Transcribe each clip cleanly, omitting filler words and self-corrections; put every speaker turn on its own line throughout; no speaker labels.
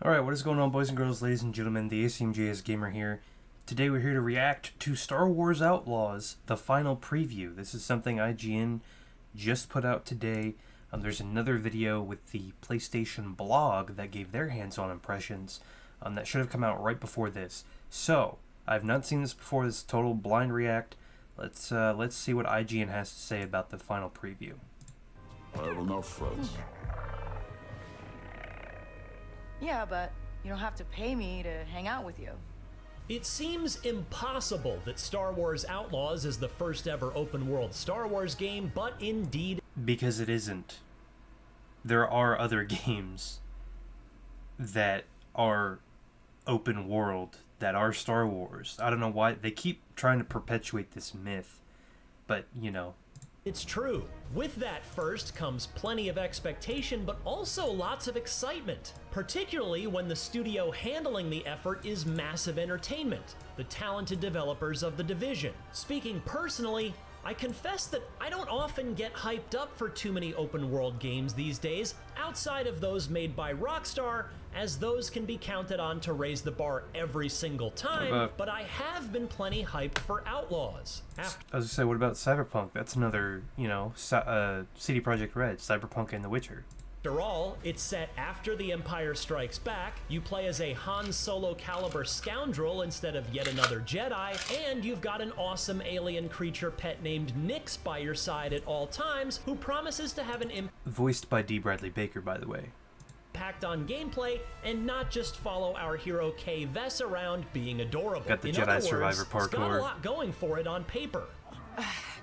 Alright, what is going on, boys and girls, ladies and gentlemen? The ACMJS Gamer here. Today we're here to react to Star Wars Outlaws, the final preview. This is something IGN just put out today. There's another video with the PlayStation blog that gave their hands-on impressions that should have come out right before this. So, I've not seen this before, this is total blind react. Let's see what IGN has to say about the final preview.
I have enough friends.
Yeah, but you don't have to pay me to hang out with you.
It seems impossible that Star Wars Outlaws is the first ever open-world Star Wars game, but indeed...
Because it isn't. There are other games that are open world, that are Star Wars. I don't know why. They keep trying to perpetuate this myth, but, you know...
It's true. With that first comes plenty of expectation, but also lots of excitement, particularly when the studio handling the effort is Massive Entertainment, the talented developers of The Division. Speaking personally, I confess that I don't often get hyped up for too many open world games these days, outside of those made by Rockstar, as those can be counted on to raise the bar every single time, but I have been plenty hyped for Outlaws.
I was gonna say, what about Cyberpunk? That's another, you know, CD Projekt Red, Cyberpunk and The Witcher.
After all, it's set after The Empire Strikes Back, you play as a Han Solo caliber scoundrel instead of yet another Jedi, and you've got an awesome alien creature pet named Nyx by your side at all times, who promises to have an
Voiced by D. Bradley Baker, by the way.
Impact on gameplay and not just follow our hero Kay Vess around being adorable.
Got the
In
Jedi
other
Survivor
words, it's got a
parkour.
lot going for it on paper.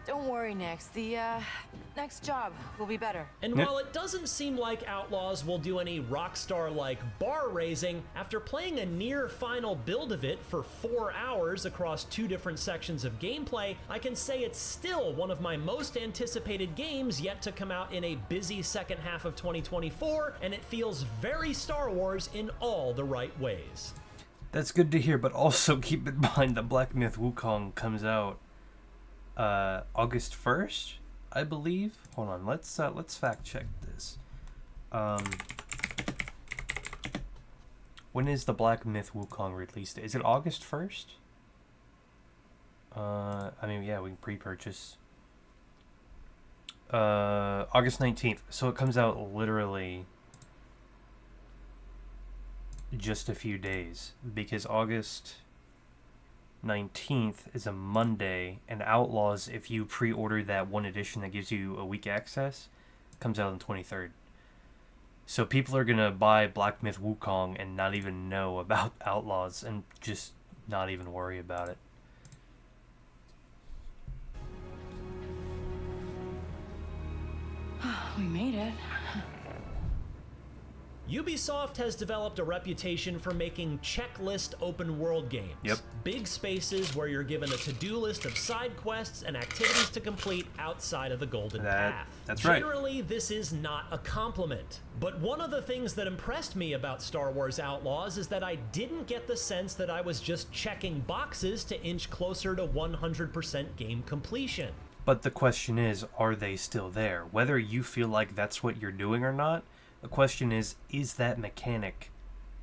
Don't worry, Nix. The next job will be better.
And while it doesn't seem like Outlaws will do any Rockstar-like bar raising, after playing a near final build of it for 4 hours across 2 different sections of gameplay, I can say it's still one of my most anticipated games yet to come out in a busy second half of 2024, and it feels very Star Wars in all the right ways.
That's good to hear, but also keep in mind that Black Myth Wukong comes out August 1st, I believe. Hold on, let's fact check this. When is the Black Myth Wukong release date? Is it August 1st? I mean, yeah, we can pre-purchase. August 19th. So it comes out literally just a few days, because August 19th is a Monday, and Outlaws, if you pre-order that one edition that gives you a week access, comes out on the 23rd. So people are gonna buy Black Myth Wukong and not even know about Outlaws and just not even worry about it.
We made it.
Ubisoft has developed a reputation for making checklist open world games.
Yep.
Big spaces where you're given a to-do list of side quests and activities to complete outside of the golden path.
That's right.
Generally, this is not a compliment. But one of the things that impressed me about Star Wars Outlaws is that I didn't get the sense that I was just checking boxes to inch closer to 100% game completion.
But the question is, are they still there? Whether you feel like that's what you're doing or not, the question is that mechanic,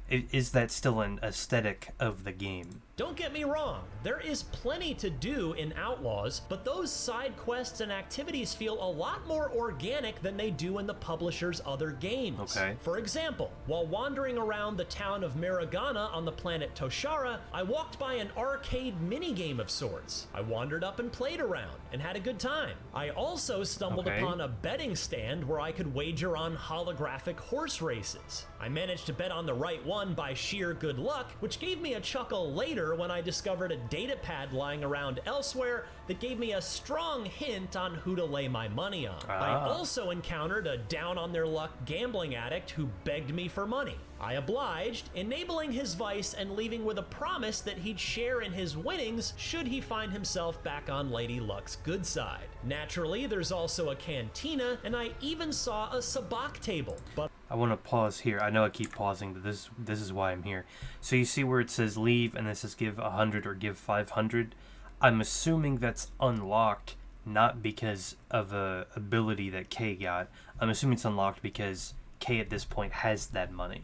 is that still an aesthetic of the game?
Don't get me wrong, there is plenty to do in Outlaws, but those side quests and activities feel a lot more organic than they do in the publisher's other games.
Okay.
For example, while wandering around the town of Miragana on the planet Toshara, I walked by an arcade minigame of sorts. I wandered up and played around and had a good time. I also stumbled upon a betting stand where I could wager on holographic horse races. I managed to bet on the right one by sheer good luck, which gave me a chuckle later when I discovered a data pad lying around elsewhere that gave me a strong hint on who to lay my money on. I also encountered a down-on-their-luck gambling addict who begged me for money. I obliged, enabling his vice and leaving with a promise that he'd share in his winnings should he find himself back on Lady Luck's good side. Naturally, there's also a cantina, and I even saw a sabacc table, but
I want to pause here. I know I keep pausing, but this is why I'm here. So you see where it says leave and this says give 100 or give 500. I'm assuming that's unlocked, not because of a ability that Kay got. I'm assuming it's unlocked because Kay at this point has that money.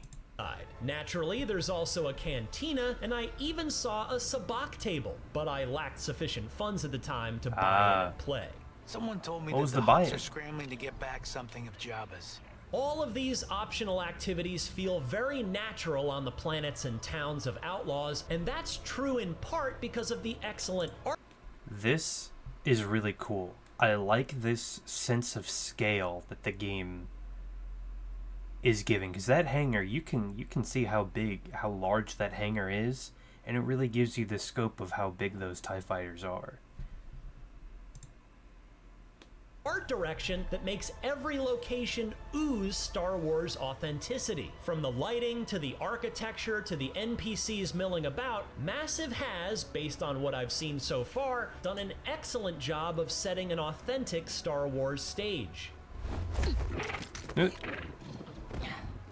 Naturally, there's also a cantina, and I even saw a sabacc table, but I lacked sufficient funds at the time to buy in and play.
Someone told me
What was
that
the
the Huts
buy-in?
are scrambling to get back something of Jabba's.
All of these optional activities feel very natural on the planets and towns of Outlaws, and that's true in part because of the excellent art.
This is really cool. I like this sense of scale that the game is giving, because that hangar, you can see how large that hangar is, and it really gives you the scope of how big those TIE fighters are.
Art direction that makes every location ooze Star Wars authenticity. From the lighting to the architecture to the NPCs milling about, Massive has, based on what I've seen so far, done an excellent job of setting an authentic Star Wars stage.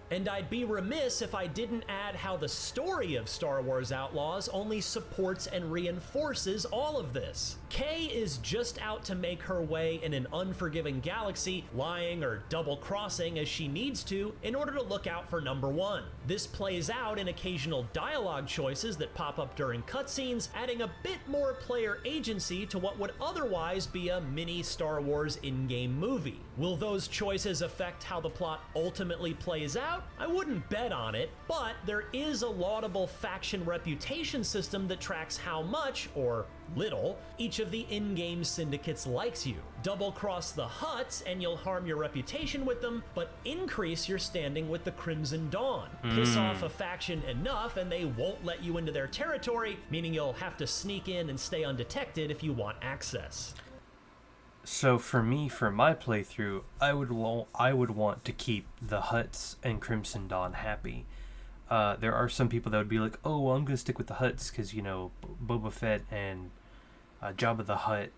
And I'd be remiss if I didn't add how the story of Star Wars Outlaws only supports and reinforces all of this. Kay is just out to make her way in an unforgiving galaxy, lying or double-crossing as she needs to in order to look out for number one. This plays out in occasional dialogue choices that pop up during cutscenes, adding a bit more player agency to what would otherwise be a mini Star Wars in-game movie. Will those choices affect how the plot ultimately plays out? I wouldn't bet on it, but there is a laudable faction reputation system that tracks how much, or little, each of the in-game syndicates likes you. Double-cross the Hutts and you'll harm your reputation with them, but increase your standing with the Crimson Dawn. Piss off a faction enough and they won't let you into their territory, meaning you'll have to sneak in and stay undetected if you want access.
So for me, for my playthrough, I would want to keep the Hutts and Crimson Dawn happy. There are some people that would be like, oh, well, I'm going to stick with the Hutts because, you know, Boba Fett and Jabba the Hutt.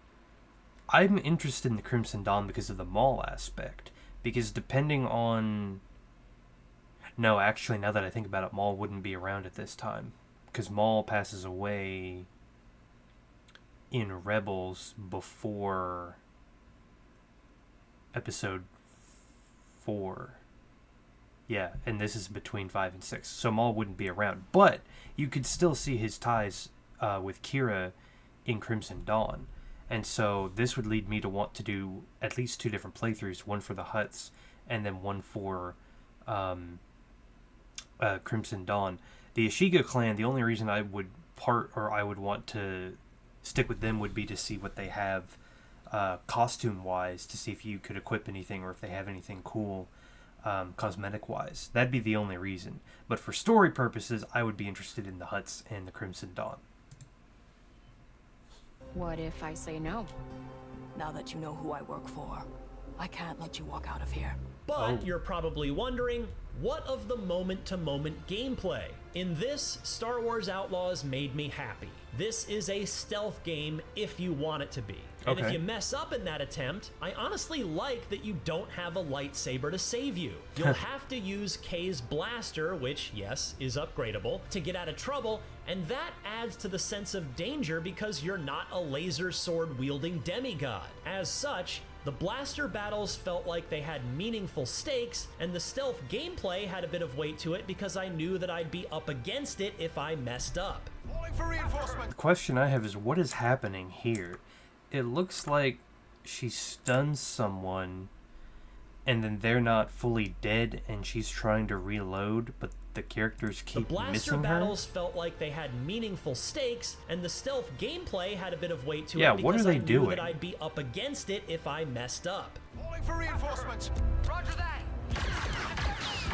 I'm interested in the Crimson Dawn because of the Maul aspect. Because depending on... No, actually, now that I think about it, Maul wouldn't be around at this time. Because Maul passes away in Rebels before Episode 4. Yeah, and this is between 5 and 6. So Maul wouldn't be around. But you could still see his ties with Kira in Crimson Dawn. And so this would lead me to want to do at least 2 different playthroughs. One for the Hutts and then one for Crimson Dawn. The Ashiga clan, the only reason I would want to stick with them would be to see what they have costume-wise, to see if you could equip anything or if they have anything cool cosmetic-wise. That'd be the only reason. But for story purposes, I would be interested in the Hutts and the Crimson Dawn.
What if I say no?
Now that you know who I work for, I can't let you walk out of here.
But you're probably wondering, what of the moment-to-moment gameplay? In this, Star Wars Outlaws made me happy. This is a stealth game if you want it to be. And if you mess up in that attempt, I honestly like that you don't have a lightsaber to save you. You'll have to use Kay's blaster, which, yes, is upgradable, to get out of trouble, and that adds to the sense of danger because you're not a laser sword-wielding demigod. As such, the blaster battles felt like they had meaningful stakes, and the stealth gameplay had a bit of weight to it because I knew that I'd be up against it if I messed up.
The question I have is, what is happening here? It looks like she stuns someone, and then they're not fully dead, and she's trying to reload, but the characters keep
The blaster
missing her?
battles felt like they had meaningful stakes, and the stealth gameplay had a bit of weight to
Yeah,
it because
what are they
I knew
doing?
that I'd be up against it if I messed up.
Calling for reinforcements.
Roger that.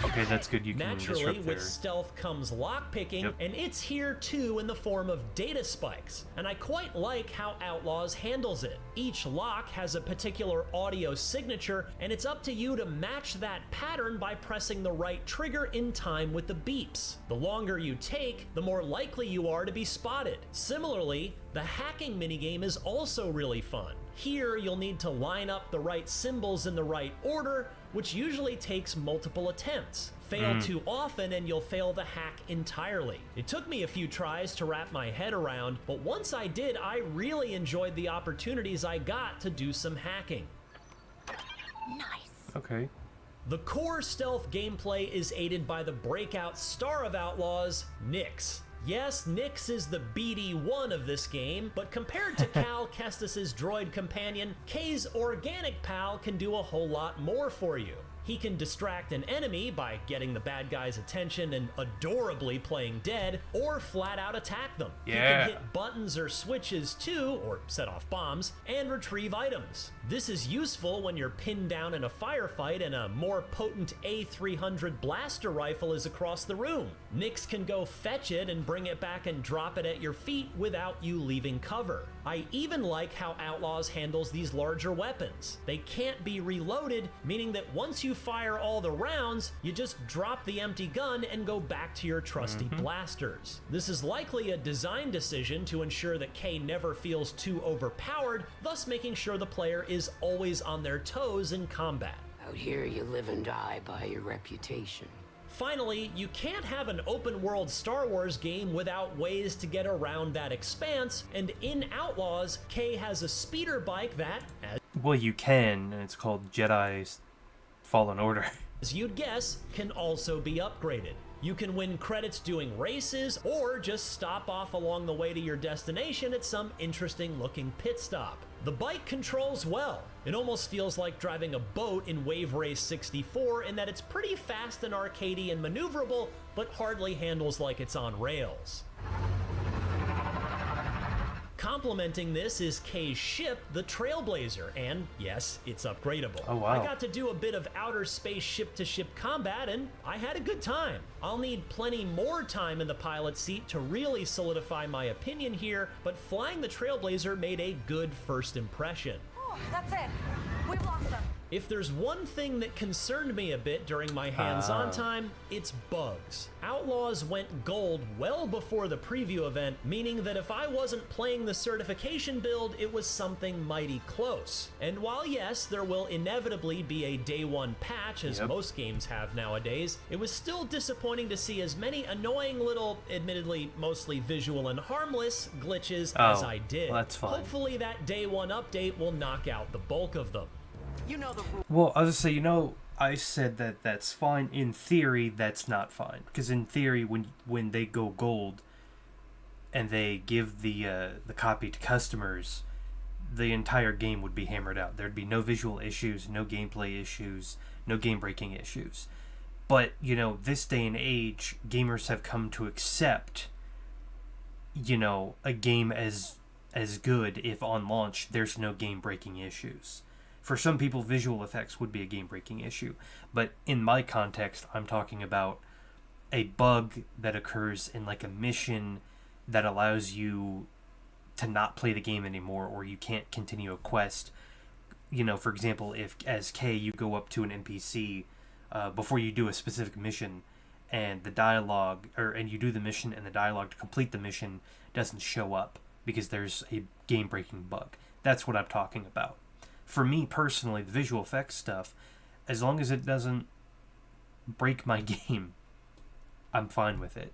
Okay, that's good. You can
Naturally,
disrupt
with
their...
stealth comes lockpicking,
Yep.
and it's here too in the form of data spikes. And I quite like how Outlaws handles it. Each lock has a particular audio signature, and it's up to you to match that pattern by pressing the right trigger in time with the beeps. The longer you take, the more likely you are to be spotted. Similarly, the hacking minigame is also really fun. Here, you'll need to line up the right symbols in the right order, which usually takes multiple attempts. Fail too often and you'll fail the hack entirely. It took me a few tries to wrap my head around, but once I did, I really enjoyed the opportunities I got to do some hacking.
Nice.
Okay.
The core stealth gameplay is aided by the breakout star of Outlaws, Nyx. Yes, Nyx is the BD1 of this game, but compared to Cal Kestis's droid companion, Kay's organic pal can do a whole lot more for you. He can distract an enemy by getting the bad guy's attention and adorably playing dead, or flat out attack them.
Yeah.
He can hit buttons or switches too, or set off bombs, and retrieve items. This is useful when you're pinned down in a firefight and a more potent A300 blaster rifle is across the room. Nyx can go fetch it and bring it back and drop it at your feet without you leaving cover. I even like how Outlaws handles these larger weapons. They can't be reloaded, meaning that once you fire all the rounds, you just drop the empty gun and go back to your trusty blasters. This is likely a design decision to ensure that Kay never feels too overpowered, thus making sure the player is always on their toes in combat.
Out here, you live and die by your reputation.
Finally, you can't have an open-world Star Wars game without ways to get around that expanse, and in Outlaws, Kay has a speeder bike that,
Well, you can, and it's called Jedi Fallen Order.
as you'd guess, can also be upgraded. You can win credits doing races, or just stop off along the way to your destination at some interesting-looking pit stop. The bike controls well. It almost feels like driving a boat in Wave Race 64 in that it's pretty fast and arcadey and maneuverable, but hardly handles like it's on rails. Complementing this is Kay's ship, the Trailblazer, and yes, it's upgradable.
Oh, wow.
I got to do a bit of outer space ship-to-ship combat, and I had a good time. I'll need plenty more time in the pilot seat to really solidify my opinion here, but flying the Trailblazer made a good first impression.
Oh, that's it. We've lost them.
If there's one thing that concerned me a bit during my hands-on time, it's bugs. Outlaws went gold well before the preview event, meaning that if I wasn't playing the certification build, it was something mighty close. And while yes, there will inevitably be a day one patch, as most games have nowadays, it was still disappointing to see as many annoying little, admittedly mostly visual and harmless, glitches as I did.
Well, that's fine.
Hopefully that day one update will knock out the bulk of them.
You know the rules.
Well, I was gonna say, I said that that's fine. In theory, that's not fine. Because in theory, when they go gold and they give the copy to customers, the entire game would be hammered out. There'd be no visual issues, no gameplay issues, no game-breaking issues. But, this day and age, gamers have come to accept, a game as good if on launch there's no game-breaking issues. For some people, visual effects would be a game-breaking issue. But in my context, I'm talking about a bug that occurs in like a mission that allows you to not play the game anymore, or you can't continue a quest. For example, if as Kay you go up to an NPC before you do a specific mission, and the dialogue, and you do the mission, and the dialogue to complete the mission doesn't show up because there's a game-breaking bug. That's what I'm talking about. For me personally, the visual effects stuff, as long as it doesn't break my game, I'm fine with it.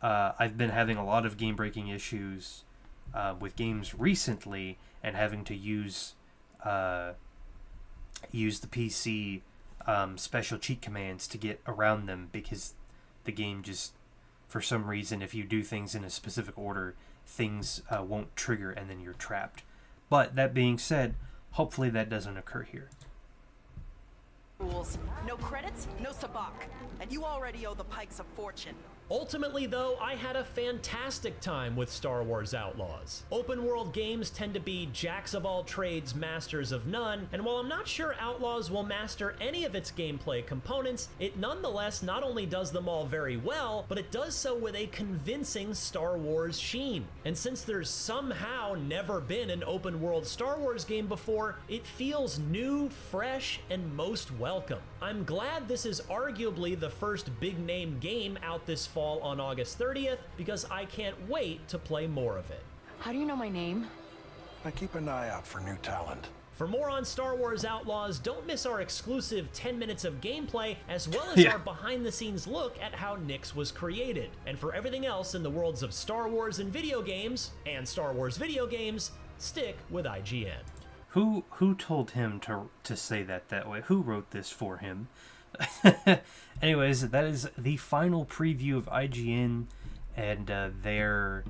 I've been having a lot of game-breaking issues with games recently, and having to use the PC special cheat commands to get around them, because the game just, for some reason, if you do things in a specific order, things won't trigger and then you're trapped. But that being said, hopefully that doesn't occur here.
Rules. No credits, no sabak. And you already owe the Pikes a fortune.
Ultimately, though, I had a fantastic time with Star Wars Outlaws. Open-world games tend to be jacks of all trades, masters of none, and while I'm not sure Outlaws will master any of its gameplay components, it nonetheless not only does them all very well, but it does so with a convincing Star Wars sheen. And since there's somehow never been an open-world Star Wars game before, it feels new, fresh, and most welcome. I'm glad this is arguably the first big-name game out this fall on August 30th, because I can't wait to play more of it.
How do you know my name?
I keep an eye out for new talent.
For more on Star Wars Outlaws, don't miss our exclusive 10 minutes of gameplay, as well as our behind-the-scenes look at how Nyx was created. And for everything else in the worlds of Star Wars and video games, and Star Wars video games, stick with IGN.
Who told him to say that way? Who wrote this for him? Anyways, that is the final preview of IGN and their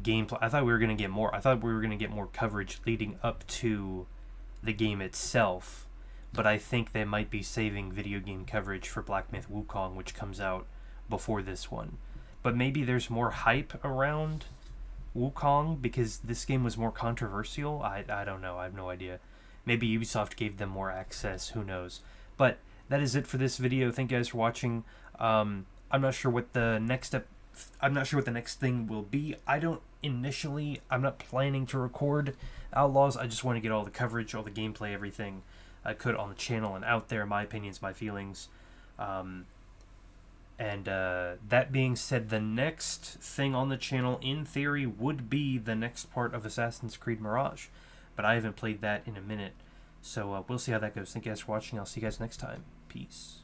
gameplay. I thought we were gonna get more. I thought we were gonna get more coverage leading up to the game itself, but I think they might be saving video game coverage for Black Myth Wukong, which comes out before this one. But maybe there's more hype around Wukong because this game was more controversial. I don't know. I have no idea. Maybe Ubisoft gave them more access. Who knows? But that is it for this video. Thank you guys for watching. I'm not sure what the next thing will be. I'm not planning to record Outlaws. I just want to get all the coverage, all the gameplay, everything I could on the channel and out there, my opinions, my feelings. That being said, the next thing on the channel, in theory, would be the next part of Assassin's Creed Mirage. But I haven't played that in a minute. So we'll see how that goes. Thank you guys for watching. I'll see you guys next time. Peace.